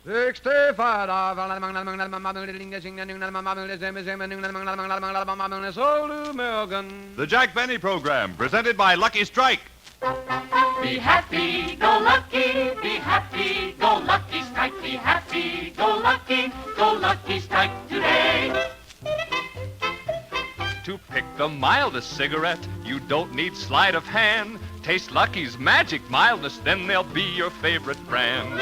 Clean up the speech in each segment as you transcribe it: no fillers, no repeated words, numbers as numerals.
The Jack Benny Program, presented by Lucky Strike. Be happy, go lucky strike. Be happy, go lucky strike today. To pick the mildest cigarette, you don't need sleight of hand. Taste Lucky's magic mildness, then they'll be your favorite brand.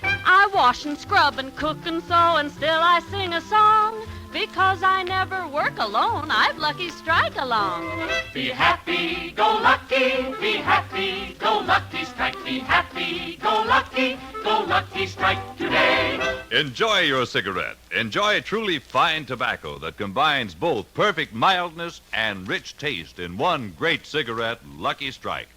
I wash and scrub and cook and sew, and still I sing a song. Because I never work alone, I've Lucky Strike along. Be happy, go lucky strike. Be happy, go lucky strike today. Enjoy your cigarette. Enjoy truly fine tobacco that combines both perfect mildness and rich taste in one great cigarette, Lucky Strike.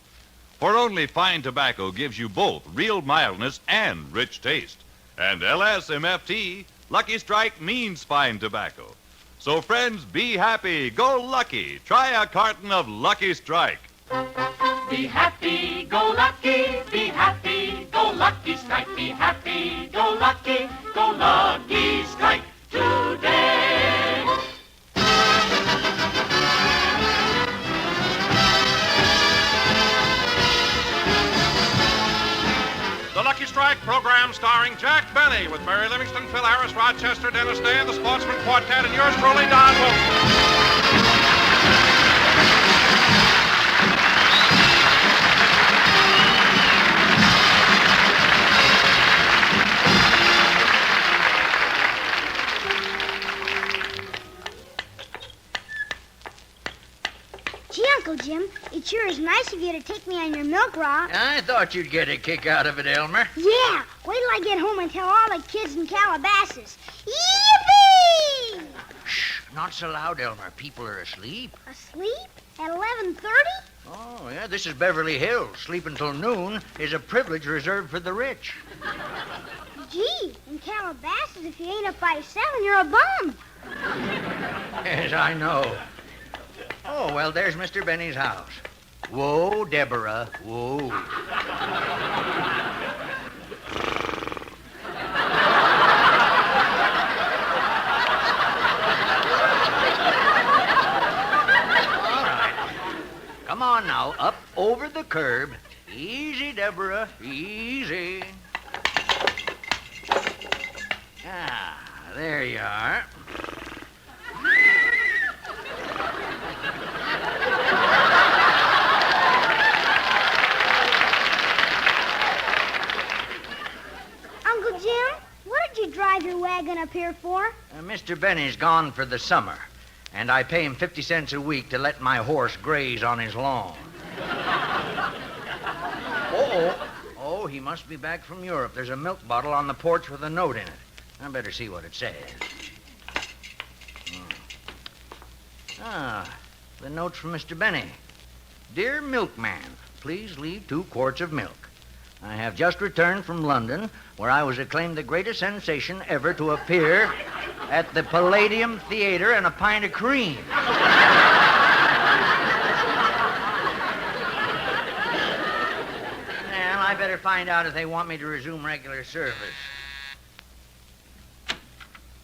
For only fine tobacco gives you both real mildness and rich taste. And LSMFT, Lucky Strike means fine tobacco. So friends, be happy, go lucky. Try a carton of Lucky Strike. Be happy, go lucky strike. Be happy, go lucky strike today. The Lucky Strike program starring Jack Benny with Mary Livingston, Phil Harris, Rochester, Dennis Day, and the Sportsman Quartet, and yours truly, Don Wilson. Gee, Uncle Jim, it sure is nice of you to take me on your milk rock. I thought you'd get a kick out of it, Elmer. Yeah, wait till I get home and tell all the kids in Calabasas. Yippee! Shh, not so loud, Elmer. People are asleep. Asleep? At 11:30? Oh, yeah, this is Beverly Hills. Sleep until noon is a privilege reserved for the rich. Gee, in Calabasas, if you ain't up by 7, you're a bum. Yes, I know. Oh, well, there's Mr. Benny's house. Whoa, Deborah, whoa. All right. Come on now, up over the curb. Easy, Deborah, easy. Ah, there you are. Uncle Jim, what did you drive your wagon up here for? Mr. Benny's gone for the summer, and I pay him 50 cents a week to let my horse graze on his lawn. Oh, he must be back from Europe. There's a milk bottle on the porch with a note in it. I better see what it says. The note's from Mr. Benny. Dear milkman, please leave 2 quarts of milk. I have just returned from London, where I was acclaimed the greatest sensation ever to appear at the Palladium Theater and a pint of cream. Well, I better find out if they want me to resume regular service.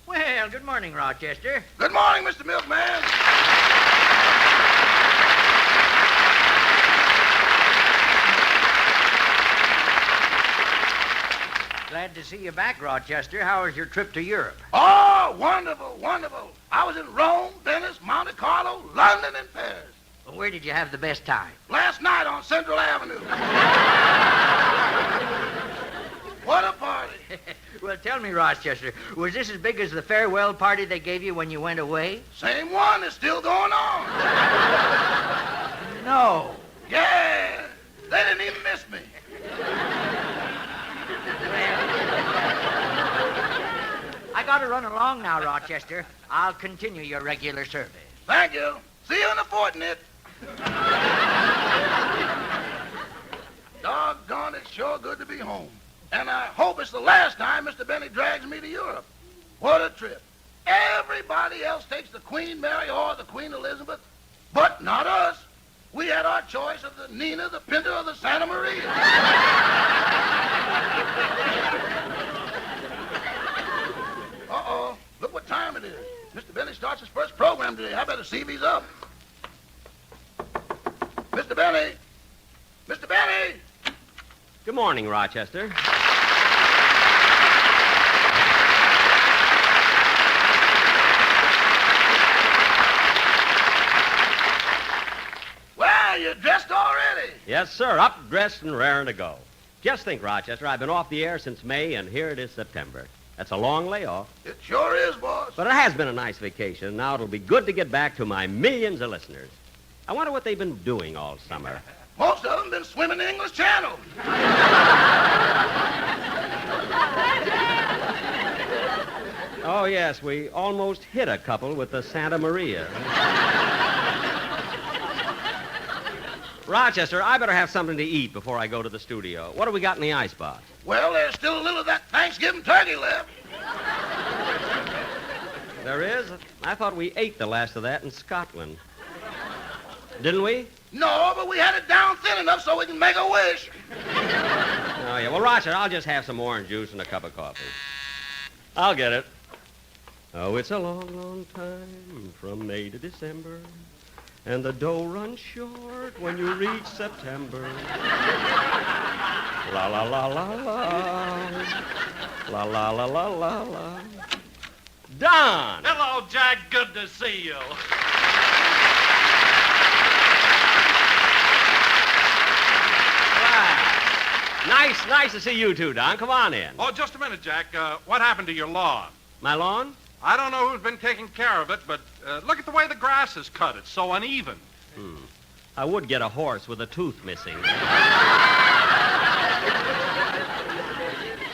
Well, good morning, Rochester. Good morning, Mr. Milkman. Glad to see you back, Rochester. How was your trip to Europe? Oh, wonderful, wonderful. I was in Rome, Venice, Monte Carlo, London, and Paris. Well, where did you have the best time? Last night on Central Avenue. What a party. Well, tell me, Rochester, was this as big as the farewell party they gave you when you went away? Same one is still going on. No. Yeah, they didn't even miss me. I gotta run along now, Rochester. I'll continue your regular service. Thank you. See you in a fortnight. Doggone, it's sure good to be home. And I hope it's the last time Mr. Benny drags me to Europe. What a trip. Everybody else takes the Queen Mary or the Queen Elizabeth, but not us. We had our choice of the Nina, the Pinta, or the Santa Maria. to see if he's up. Mr. Benny! Mr. Benny! Good morning, Rochester. Well, you're dressed already. Yes, sir. Up, dressed, and raring to go. Just think, Rochester, I've been off the air since May, and here it is September. That's a long layoff. It sure is, boss. But it has been a nice vacation. Now it'll be good to get back to my millions of listeners. I wonder what they've been doing all summer. Most of them been swimming the English Channel. Oh, yes, we almost hit a couple with the Santa Maria. Rochester, I better have something to eat before I go to the studio. What do we got in the icebox? Well, there's still a little of that Thanksgiving turkey left. There is? I thought we ate the last of that in Scotland. Didn't we? No, but we had it down thin enough so we can make a wish. Oh, yeah. Well, Rochester, I'll just have some orange juice and a cup of coffee. I'll get it. Oh, it's a long, long time from May to December, and the dough runs short when you reach September. La la la la la. La la la la la la. Don! Hello, Jack. Good to see you. Nice to see you too, Don. Come on in. Oh, just a minute, Jack. What happened to your lawn? My lawn? I don't know who's been taking care of it, but look at the way the grass is cut. It's so uneven. I would get a horse with a tooth missing.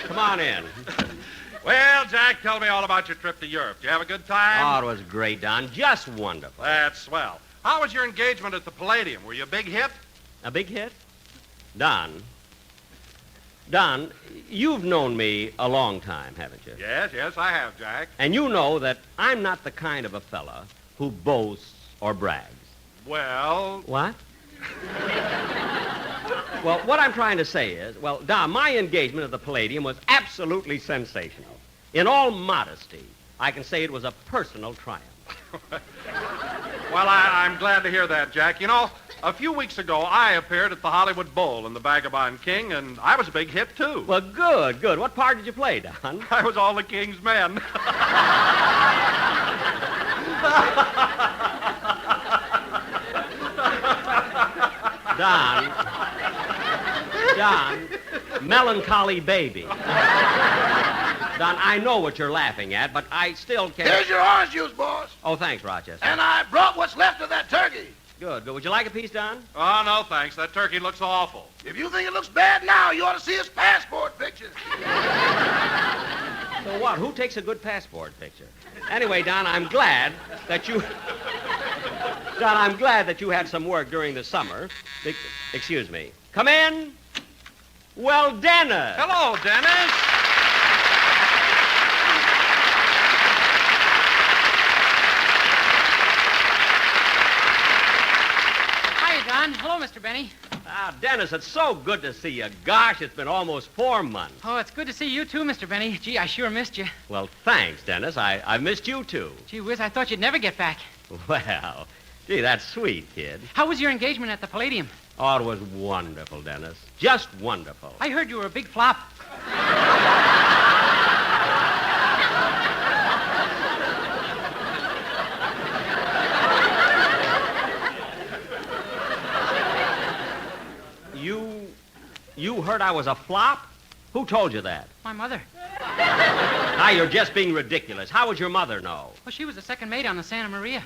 Come on in. Well, Jack, tell me all about your trip to Europe. Did you have a good time? Oh, it was great, Don. Just wonderful. That's swell. How was your engagement at the Palladium? Were you a big hit? A big hit? Don, you've known me a long time, haven't you? Yes, I have, Jack. And you know that I'm not the kind of a fella who boasts or brags. Well... What? Well, what I'm trying to say is, well, Don, my engagement at the Palladium was absolutely sensational. In all modesty, I can say it was a personal triumph. Well, I'm glad to hear that, Jack. You know, a few weeks ago, I appeared at the Hollywood Bowl in The Vagabond King, and I was a big hit, too. Well, good. What part did you play, Don? I was all the king's men. Don, melancholy baby. Don, I know what you're laughing at, but I still can't... Here's your orange juice, boss. Oh, thanks, Rochester. And I brought what's left of that turkey. Good. Would you like a piece, Don? Oh, no, thanks. That turkey looks awful. If you think it looks bad now, you ought to see his passport picture. So what? Who takes a good passport picture? Anyway, Don, I'm glad that you... Don, I'm glad that you had some work during the summer. Excuse me. Come in. Well, Dennis. Hello, Dennis. Don. Hello, Mr. Benny. Ah, Dennis, it's so good to see you. Gosh, it's been almost 4 months. Oh, it's good to see you, too, Mr. Benny. Gee, I sure missed you. Well, thanks, Dennis. I missed you, too. Gee whiz, I thought you'd never get back. Well, gee, that's sweet, kid. How was your engagement at the Palladium? Oh, it was wonderful, Dennis. Just wonderful. I heard you were a big flop. You heard I was a flop? Who told you that? My mother. Now, you're just being ridiculous. How would your mother know? Well, she was the second mate on the Santa Maria.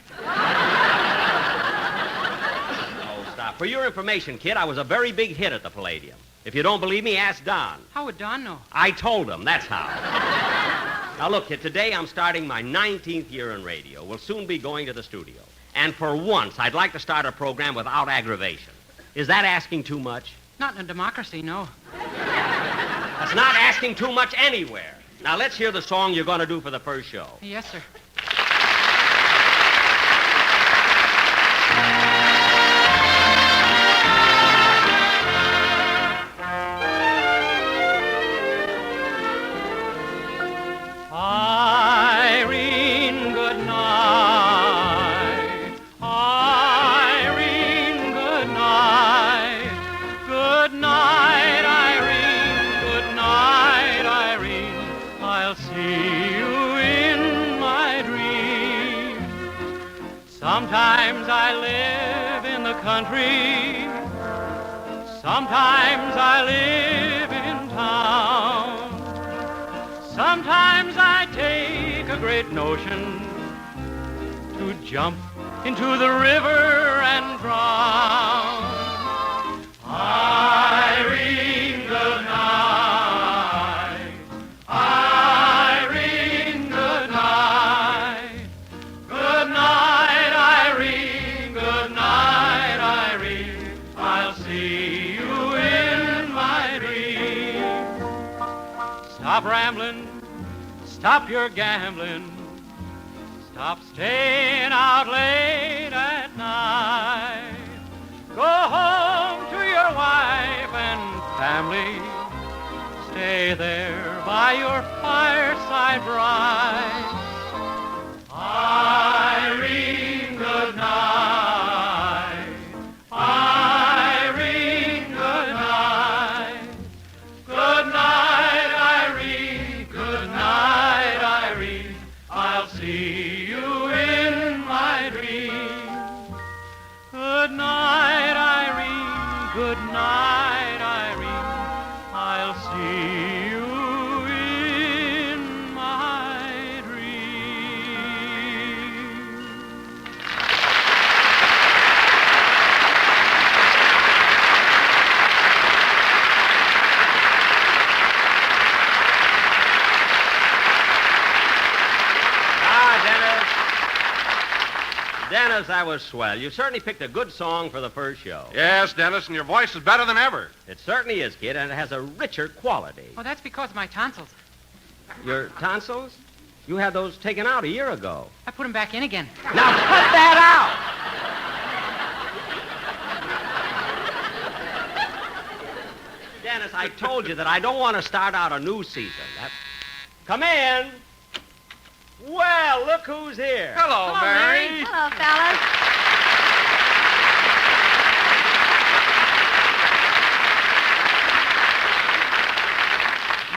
Oh, stop. For your information, kid, I was a very big hit at the Palladium. If you don't believe me, ask Don. How would Don know? I told him, that's how. Now, look, kid, today I'm starting my 19th year in radio. We'll soon be going to the studio. And for once, I'd like to start a program without aggravation. Is that asking too much? Not in a democracy, no. That's not asking too much anywhere. Now, let's hear the song you're going to do for the first show. Yes, sir. Irene, good night. I'll see you in my dreams. Sometimes I live in the country. Sometimes I live in town. Sometimes I take a great notion to jump into the river and drown. Irene, good night. Irene, good night. Good night, Irene. Good night, Irene. I'll see you in my dreams. Stop rambling. Stop your gambling. Stop staying out late at night. Go home to your wife and family. Stay there by your fireside bright. Irene, good night. Irene, good night. Good night, Irene. Good night, Irene. I'll see you in my dreams. Good night, Irene. Good night, Irene. I'll see you in my dreams. Dennis, that was swell. You certainly picked a good song for the first show. Yes, Dennis, and your voice is better than ever. It certainly is, kid, and it has a richer quality. Oh, that's because of my tonsils. Your tonsils? You had those taken out a year ago. I put them back in again. Now cut that out! Dennis, I told you that I don't want to start out a new season. Come in. Well, look who's here. Hello, Mary. Hello, fellas.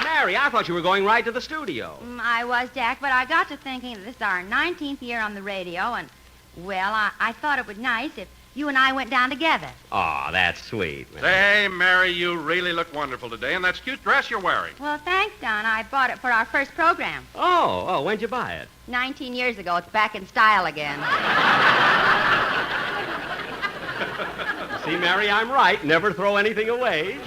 Mary, I thought you were going right to the studio. I was, Jack, but I got to thinking that this is our 19th year on the radio, and, well, I thought it would be nice if you and I went down together. Oh, that's sweet. Say, Mary, you really look wonderful today, and that's cute dress you're wearing. Well, thanks, Don. I bought it for our first program. Oh, when'd you buy it? 19 years ago. It's back in style again. See, Mary, I'm right. Never throw anything away.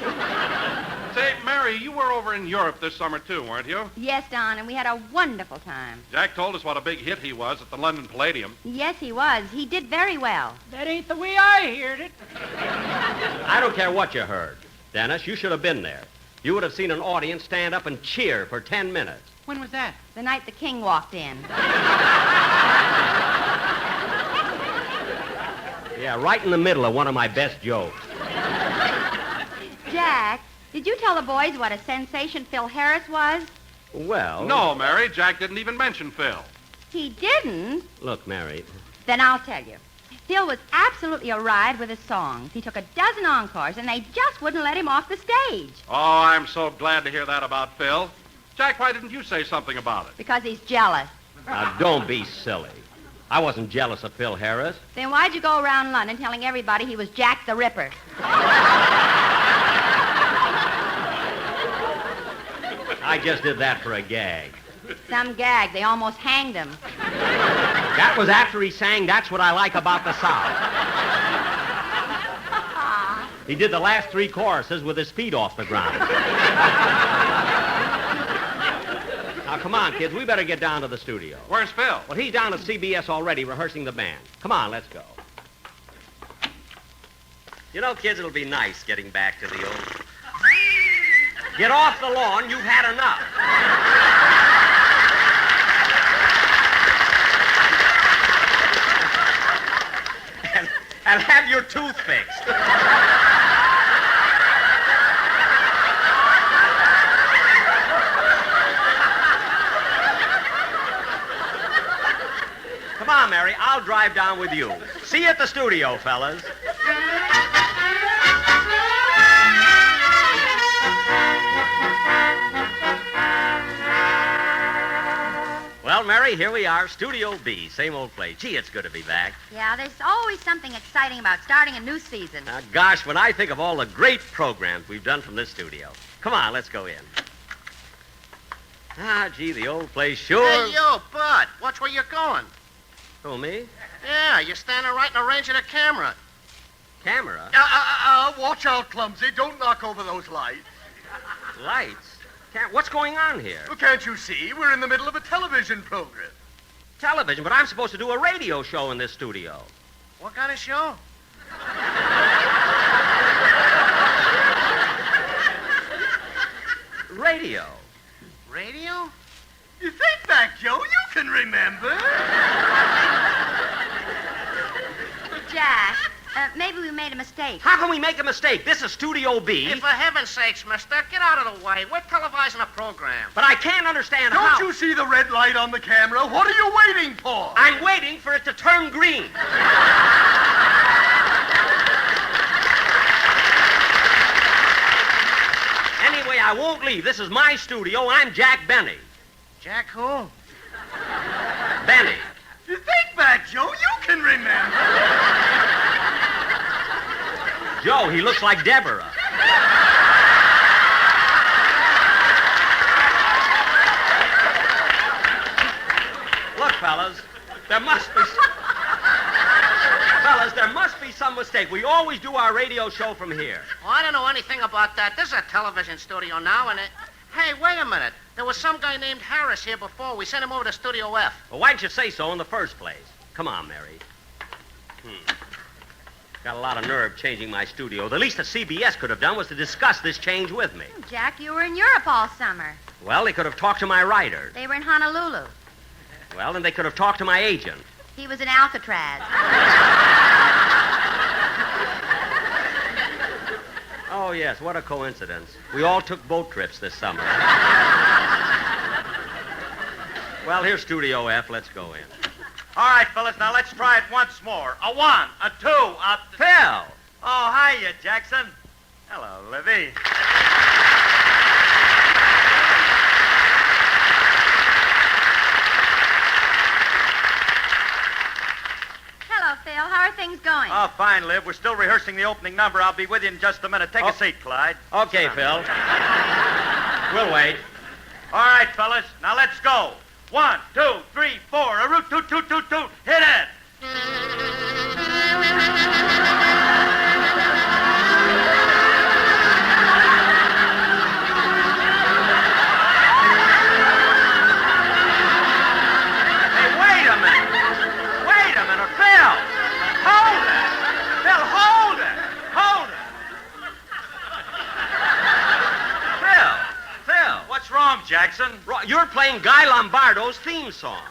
Say, Mary, you were over in Europe this summer, too, weren't you? Yes, Don, and we had a wonderful time. Jack told us what a big hit he was at the London Palladium. Yes, he was. He did very well. That ain't the way I heard it. I don't care what you heard. Dennis, you should have been there. You would have seen an audience stand up and cheer for 10 minutes. When was that? The night the king walked in. Yeah, right in the middle of one of my best jokes. Jack, did you tell the boys what a sensation Phil Harris was? Well... No, Mary, Jack didn't even mention Phil. He didn't? Look, Mary... Then I'll tell you. Phil was absolutely a riot with his songs. He took a dozen encores, and they just wouldn't let him off the stage. Oh, I'm so glad to hear that about Phil. Jack, why didn't you say something about it? Because he's jealous. Now, don't be silly. I wasn't jealous of Phil Harris. Then why'd you go around London telling everybody he was Jack the Ripper? I just did that for a gag. Some gag. They almost hanged him. That was after he sang That's What I Like About the South. He did the last 3 choruses with his feet off the ground. Now, come on, kids. We better get down to the studio. Where's Phil? Well, he's down at CBS already rehearsing the band. Come on, let's go. You know, kids, it'll be nice getting back to the old... Get off the lawn. You've had enough. and have your tooth fixed. Come on, Mary. I'll drive down with you. See you at the studio, fellas. Well, Mary, here we are, Studio B, same old place. Gee, it's good to be back. Yeah, there's always something exciting about starting a new season. Now, gosh, when I think of all the great programs we've done from this studio. Come on, let's go in. Ah, gee, the old place sure... Hey, you, Bud. Watch where you're going. Who, me? Yeah, you're standing right in the range of the camera. Camera? Watch out, Clumsy. Don't knock over those lights. Lights? What's going on here? Well, can't you see? We're in the middle of a television program. Television, but I'm supposed to do a radio show in this studio. What kind of show? Radio. Radio? You think back, Joe. You can remember. Jack, maybe we made a mistake. How can we make a mistake? This is Studio B. Hey, for heaven's sakes, mister, get out of the way. We're televising a program. But I can't understand Don't how... you see the red light on the camera? What are you waiting for? I'm waiting for it to turn green. Anyway, I won't leave. This is my studio. I'm Jack Benny. Jack who? Benny. You think back, Joe. You can remember. Joe, he looks like Deborah. Look, fellas, there must be... Fellas, there must be some mistake. We always do our radio show from here. Oh, I don't know anything about that. This is a television studio now, and it... Hey, wait a minute. There was some guy named Harris here before. We sent him over to Studio F. Well, why'd you say so in the first place? Come on, Mary. Got a lot of nerve changing my studio. The least that CBS could have done was to discuss this change with me. Jack, you were in Europe all summer. Well, they could have talked to my writer. They were in Honolulu. Well, then they could have talked to my agent. He was in Alcatraz. Oh, yes, what a coincidence. We all took boat trips this summer. Well, here's Studio F. Let's go in. All right, fellas, now let's try it once more. A 1, a 2, a... Phil! Oh, hiya, Jackson. Hello, Livy. Hello, Phil. How are things going? Oh, fine, Liv. We're still rehearsing the opening number. I'll be with you in just a minute. Take a seat, Clyde. Okay, Phil. We'll wait. All right, fellas, now let's go. 1, 2, 3, 4. A root, toot, toot, toot, toot. Hit it. Hey, wait a minute. Wait a minute, Phil. Hold it. Phil, hold it. Hold it. Phil. What's wrong, Jackson? You're playing Guy Lombardo's theme song.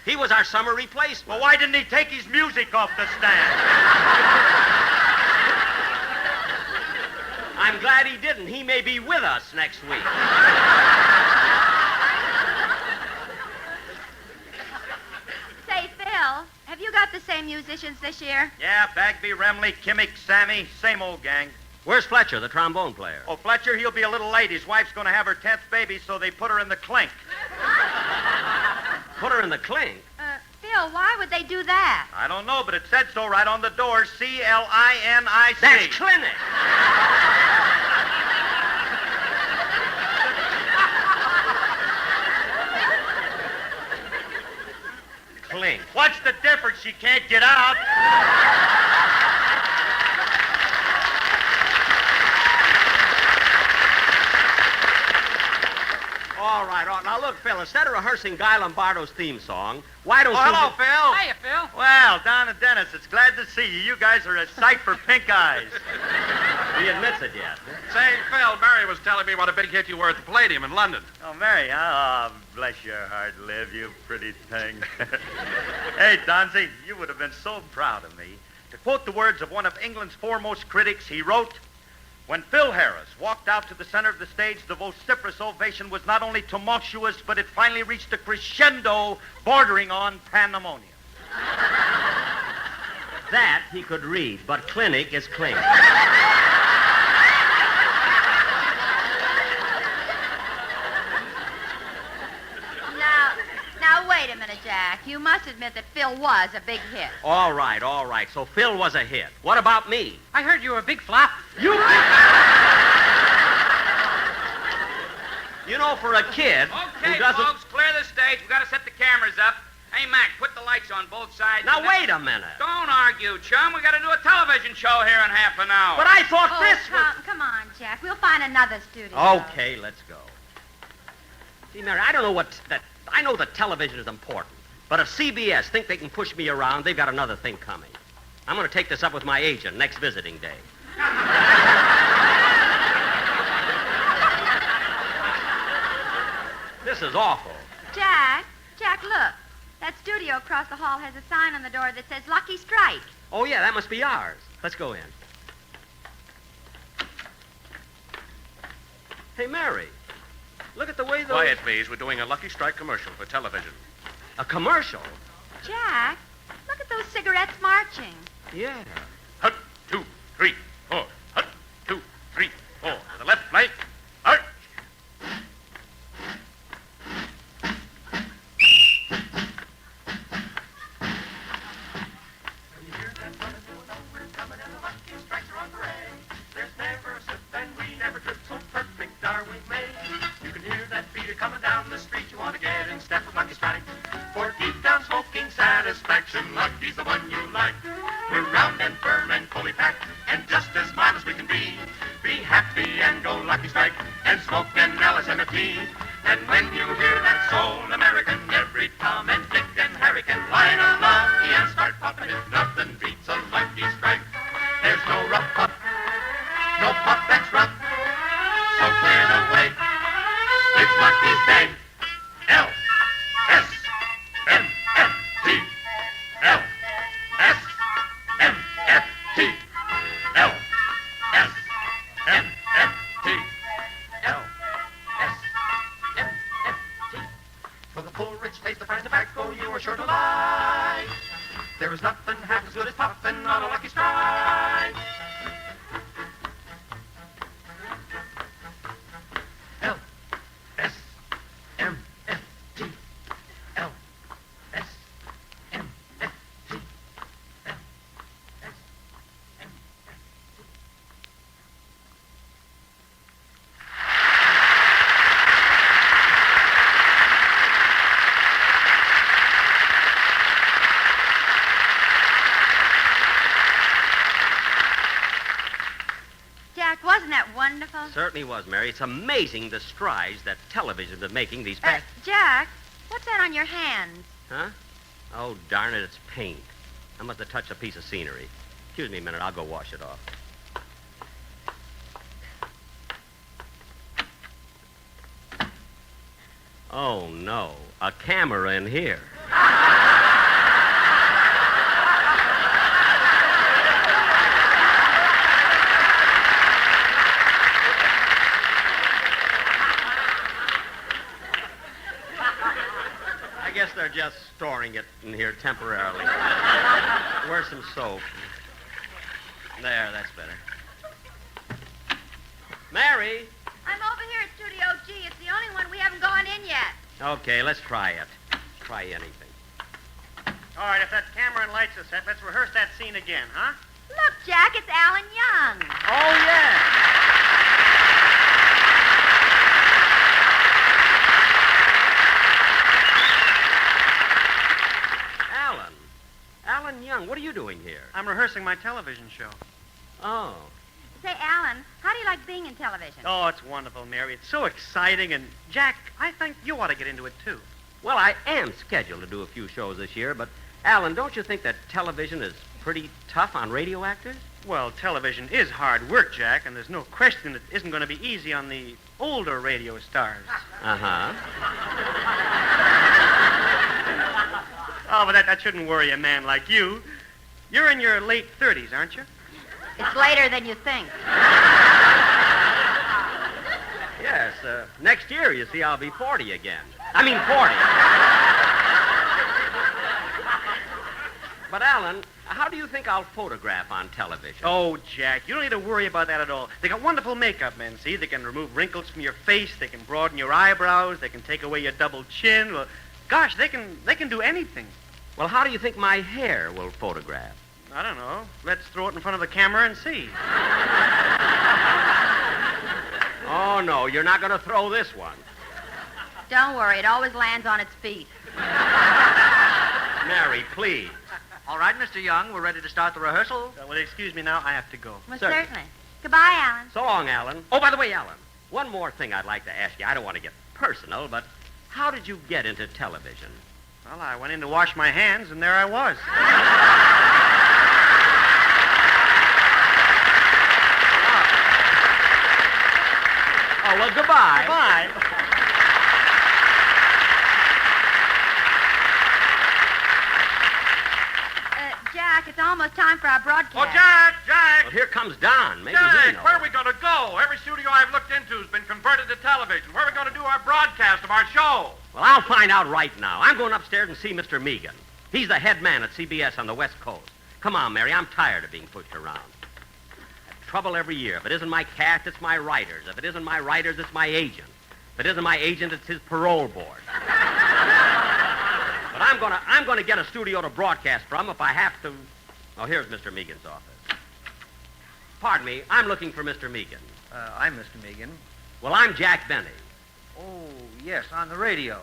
He was our summer replacement. Well, why didn't he take his music off the stand? I'm glad he didn't. He may be with us next week. Say, Phil, have you got the same musicians this year? Yeah, Bagby, Remley, Kimmick, Sammy, same old gang. Where's Fletcher, the trombone player? Oh, Fletcher, he'll be a little late. His wife's going to have her 10th baby, so they put her in the clink. Put her in the clink? Phil, why would they do that? I don't know, but it said so right on the door. C-L-I-N-I-C. That's clinic. Clink. What's the difference? She can't get out. All right. Now, look, Phil, instead of rehearsing Guy Lombardo's theme song, why don't you... Hello, Phil. Hiya, Phil. Well, Don and Dennis, it's glad to see you. You guys are a sight for pink eyes. He admits it yet. Say, Phil, Mary was telling me what a big hit you were at the Palladium in London. Oh, Mary, huh? Oh, bless your heart, Liv, you pretty thing. Hey, Donzie, you would have been so proud of me. To quote the words of one of England's foremost critics, he wrote, "When Phil Harris walked out to the center of the stage, the vociferous ovation was not only tumultuous, but it finally reached a crescendo bordering on pandemonium." That he could read, but clinic is clink. Now, wait a minute, Jack. You must admit that Phil was a big hit. All right. So Phil was a hit. What about me? I heard you were a big flop. You know, for a kid Okay, who doesn't... folks, clear the stage. We've got to set the cameras up. Hey, Mac, put the lights on both sides. Now, wait a minute. Don't argue, chum. We got to do a television show here in half an hour. But I thought Oh, this was... come on, Jack. We'll find another studio. Okay, let's go. See, Mary, I don't know I know that television is important, but if CBS think they can push me around, they've got another thing coming. I'm going to take this up with my agent next visiting day. This is awful. Jack, look. That studio across the hall has a sign on the door that says Lucky Strike. Oh, yeah, that must be ours. Let's go in. Hey, Mary, look at the way those... Quiet, please. We're doing a Lucky Strike commercial for television. A commercial? Jack, look at those cigarettes marching. Yeah. Hut, 2, 3, 4. Hut, 2, 3, 4. To the left flank. Hut. There's never a slip and we never trip, so perfect are we made. You can hear that beater coming down the street. You want to get in step with Lucky Strike. For deep down smoking satisfaction, Lucky's the one you like. We're round and firm and fully packed, and just as mild as we can be. Be happy and go Lucky Strike, and smoke an Alice and a tea. And when you hear that soul American, every Tom and Dick and Harry can light a Lucky and start popping it. Nothing beats a Lucky Strike. There's no rough puff, no puff that's rough. So clear the way. It's Lucky's day. L-S-M-F-T. L-S-M-F-T. L-S-M-F-T. L-S-M-F-T. For the full, rich taste of fine tobacco you are sure to like. There is nothing half as good as puffin' on a Lucky Strike. L-S-M-F-T. L-S-M-F-T. Jack, wasn't that wonderful? Certainly was, Mary. It's amazing the strides that television's been making these past... Jack, what's that on your hands? Huh? Oh, darn it, it's paint. I must have touched a piece of scenery. Excuse me a minute, I'll go wash it off. Oh, no. A camera in here. I guess they're just storing it in here temporarily. Where's some soap? There, that's better. Mary! I'm over here at Studio G. It's the only one we haven't gone in yet. Okay, let's try it. Try anything. All right, if that camera and lights are set, let's rehearse that scene again, huh? Look, Jack, it's Alan Young. Oh, yeah. Alan Young, what are you doing here? I'm rehearsing my television show. Oh. Say, Alan, how do you like being in television? Oh, it's wonderful, Mary. It's so exciting, and Jack, I think you ought to get into it, too. Well, I am scheduled to do a few shows this year, but, Alan, don't you think that television is pretty tough on radio actors? Well, television is hard work, Jack, and there's no question it isn't going to be easy on the older radio stars. Uh-huh. Oh, but that shouldn't worry a man like you. You're in your late 30s, aren't you? It's later than you think. Yes, next year, you see, I'll be 40 again. I mean, 40. But, Alan, how do you think I'll photograph on television? Oh, Jack, you don't need to worry about that at all. They got wonderful makeup men, see? They can remove wrinkles from your face. They can broaden your eyebrows. They can take away your double chin. Well, Gosh, they can do anything. Well, how do you think my hair will photograph? I don't know. Let's throw it in front of the camera and see. Oh, no, you're not going to throw this one. Don't worry, it always lands on its feet. Mary, please. All right, Mr. Young, we're ready to start the rehearsal. Will you excuse me now? I have to go. Well, Certainly. certainly. Goodbye, Alan. So long, Alan. Oh, by the way, Alan, one more thing I'd like to ask you. I don't want to get personal, but how did you get into television? Well, I went in to wash my hands, and there I was. Oh, well, goodbye. Goodbye. Jack, it's almost time for our broadcast. Oh, Jack! Well, here comes Don. Maybe Jack, he knows. where are we going to go? Every studio I've looked into has been converted to television. Where are we going to do our broadcast of our show? Well, I'll find out right now. I'm going upstairs and see Mr. Megan. He's the head man at CBS on the West Coast. Come on, Mary. I'm tired of being pushed around. Trouble every year. If it isn't my cast, it's my writers. If it isn't my writers, it's my agent. If it isn't my agent, it's his parole board. But I'm gonna get a studio to broadcast from if I have to. Oh, here's Mr. Megan's office. Pardon me, I'm looking for Mr. Megan. I'm Mr. Megan. Well, I'm Jack Benny. Oh, yes, on the radio.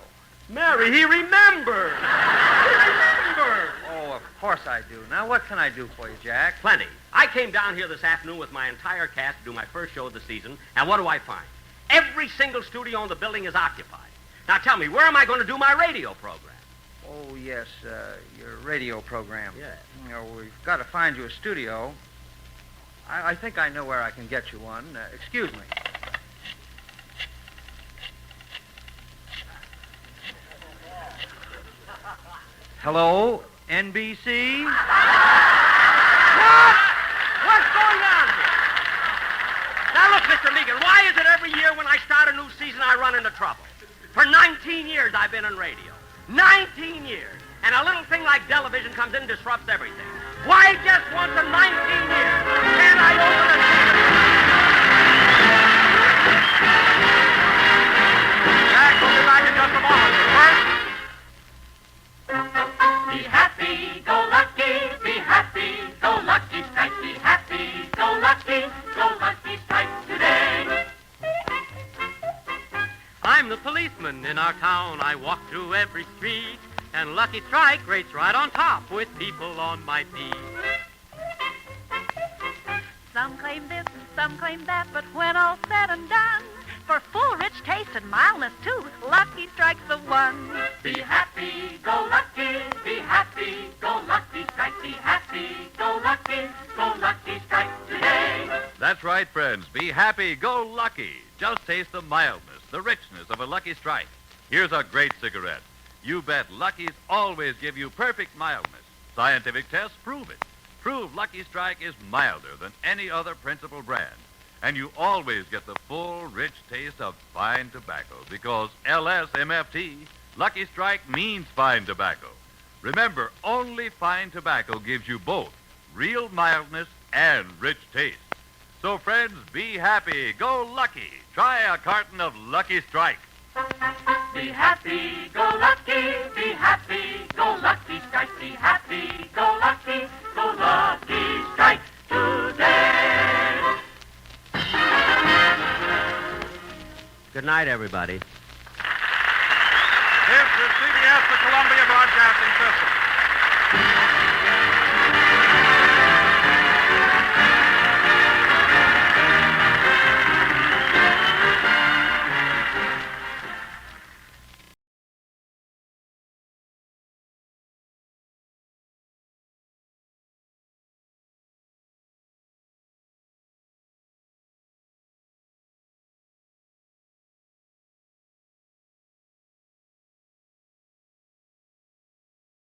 Mary, he remembered. Oh, of course I do. Now, what can I do for you, Jack? Plenty. I came down here this afternoon with my entire cast to do my first show of the season, and what do I find? Every single studio in the building is occupied. Now tell me, where am I going to do my radio program? Oh, yes, your radio program. Yes. You know, we've got to find you a studio. I think I know where I can get you one. Excuse me. Hello, NBC? What? What's going on here? Now look, Mr. Megan, why is it every year when I start a new season I run into trouble? For 19 years I've been in radio. 19 years. And a little thing like television comes in and disrupts everything. Why just once in 19 years can't I open a... Jack, we'll be back in just a moment. First, Be happy, go lucky strike. Be happy, go lucky strike today. I'm the policeman in our town. I walk through every street, and Lucky Strike rates right on top with people on my beat. Some claim this and some claim that, but when all's said and done, for full, rich taste and mildness too, Lucky Strike's the one. Be happy, go lucky strike. Be happy, go lucky strike today. That's right, friends. Be happy, go lucky. Just taste the mildness, the richness of a Lucky Strike. Here's a great cigarette. You bet Lucky's always give you perfect mildness. Scientific tests prove it. Prove Lucky Strike is milder than any other principal brand. And you always get the full, rich taste of fine tobacco because LSMFT, Lucky Strike means fine tobacco. Remember, only fine tobacco gives you both real mildness and rich taste. So, friends, be happy, go lucky. Try a carton of Lucky Strike. Be happy, go lucky strike. Be happy, go lucky strike today. Good night, everybody.